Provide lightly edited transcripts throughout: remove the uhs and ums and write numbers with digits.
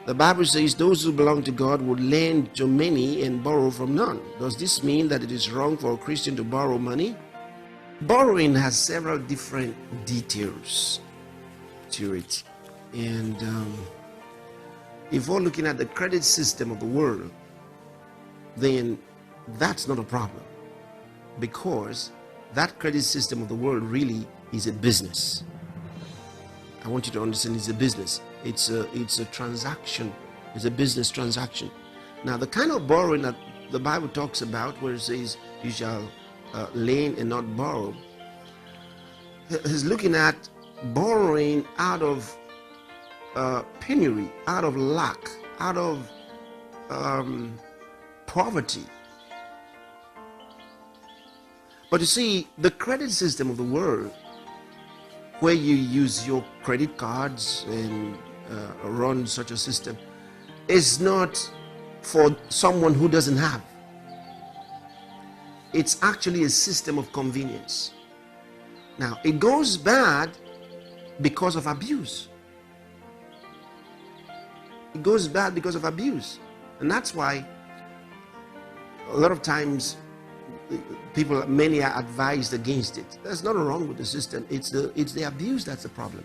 The Bible says those who belong to God would lend to many and borrow from none. Does this mean that it is wrong for a Christian to borrow money? Borrowing has several different details to it. And if we're looking at the credit system of the world, then that's not a problem, because that credit system of the world really is a business. I want you to understand it's a business. It's a transaction. It's a business transaction. Now, the kind of borrowing that the Bible talks about, where it says you shall lend and not borrow, is looking at borrowing out of penury, out of lack, out of poverty. But you see, the credit system of the world, where you use your credit cards and run such a system, is not for someone who doesn't have. It's actually a system of convenience. Now, it goes bad because of abuse. It goes bad because of abuse. And that's why a lot of times many are advised against it. There's nothing wrong with the system. It's the abuse that's the problem.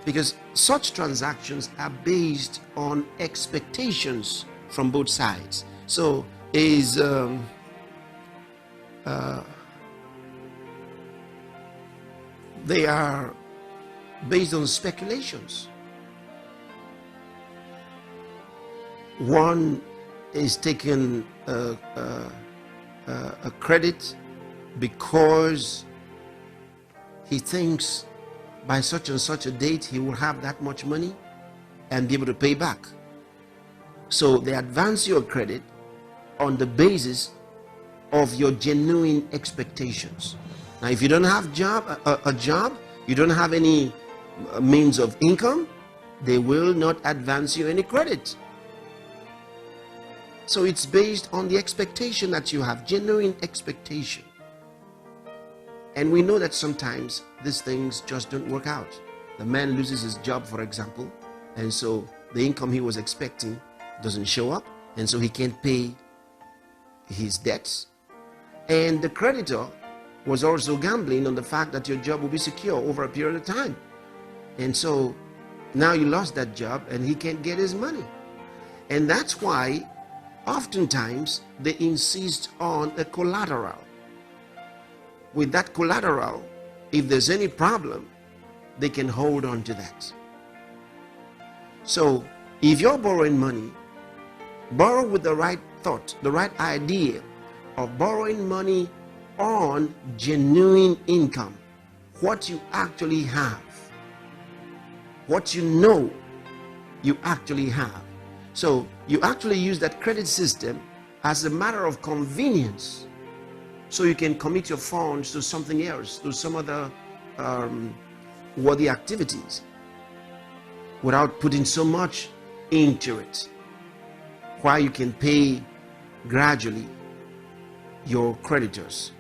Because such transactions are based on expectations from both sides. So they are based on speculations. One is taking a credit because he thinks by such and such a date he will have that much money and be able to pay back. So they advance your credit on the basis of your genuine expectations. Now, if you don't have a job, you don't have any means of income, they will not advance you any credit. So it's based on the expectation that you have, genuine expectation. And we know that sometimes these things just don't work out. The man loses his job, for example, and so the income he was expecting doesn't show up, and so he can't pay his debts. And the creditor was also gambling on the fact that your job will be secure over a period of time. And so now you lost that job and he can't get his money. And that's why oftentimes they insist on a collateral. With that collateral, if there's any problem, they can hold on to that. So if you're borrowing money, borrow with the right thought, the right idea of borrowing money on genuine income, what you actually have, what you know you actually have. So you actually use that credit system as a matter of convenience, so you can commit your funds to something else, to some other worthy activities, without putting so much into it, while you can pay gradually your creditors.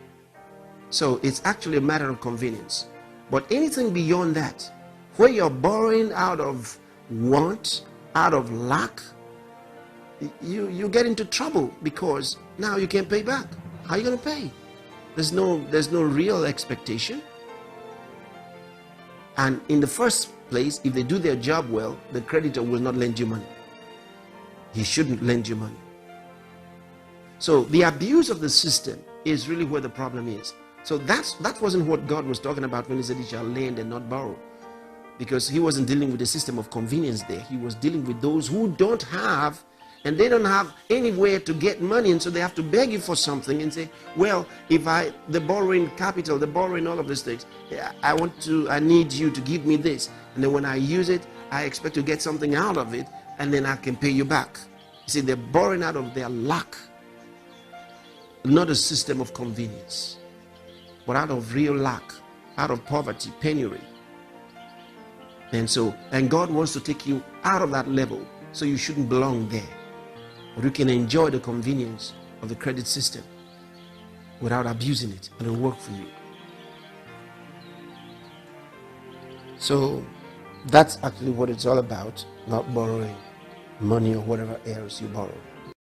So it's actually a matter of convenience. But anything beyond that, where you're borrowing out of want, out of lack, you get into trouble, because now you can't pay back. How are you going to pay? There's no real expectation. And in the first place, if they do their job well, the creditor will not lend you money. He shouldn't lend you money. So the abuse of the system is really where the problem is. So that wasn't what God was talking about when he said he shall lend and not borrow, because he wasn't dealing with the system of convenience there. He was dealing with those who don't have, and they don't have anywhere to get money, and so they have to beg you for something and say, well, if the borrowing capital, the borrowing all of these things, I need you to give me this, and then when I use it, I expect to get something out of it, and then I can pay you back. You see, they're borrowing out of their lack, not a system of convenience, but out of real lack, out of poverty, penury. And God wants to take you out of that level, so you shouldn't belong there. But you can enjoy the convenience of the credit system without abusing it, and it'll work for you. So that's actually what it's all about, not borrowing. money or whatever else you borrow.